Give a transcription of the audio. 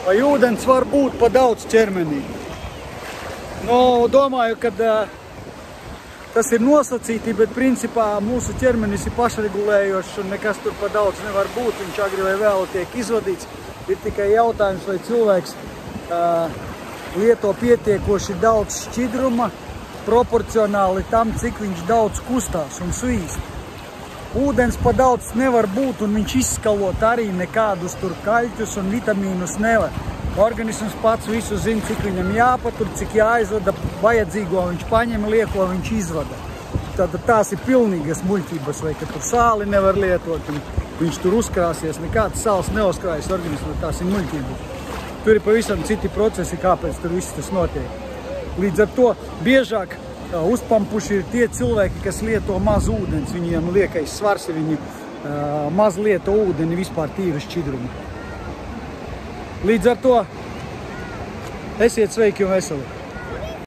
Vai ūdens var būt pa daudz ķermenī? Nu, domāju, ka tas ir nosacīti, bet principā mūsu ķermenis ir pašregulējošs un nekas tur pa daudz nevar būt. Viņš agri vai vēlu tiek izvadīts. Ir tikai jautājums, vai cilvēks lieto pietiekoši daudz šķidruma proporcionāli tam, cik viņš daudz kustās un svīst. Ūdens pa daudz nevar būt un viņš izskalot arī nekādus tur kaļķus un vitamīnus nevar. Organisms pats visu zina, cik viņam jāpatur, cik jāizvada, vajadzīgo viņš paņem, lieko viņš izvada. Tātad tās ir pilnīgas muļķības, vai ka tur sāli nevar lietot, un viņš tur uzkrāsies, nekāds sāls neuzkrājas organismā, tās ir muļķības. Tur ir pavisam citi procesi, kāpēc tur viss tas notiek. Līdz ar to biežāk uzpampuši ir tie cilvēki, kas lieto maz ūdens, viņiem liekais svars, viņi maz lieto ūdeni vispār tīru šķidrumu. Līdz ar to esiet sveiki un veseli!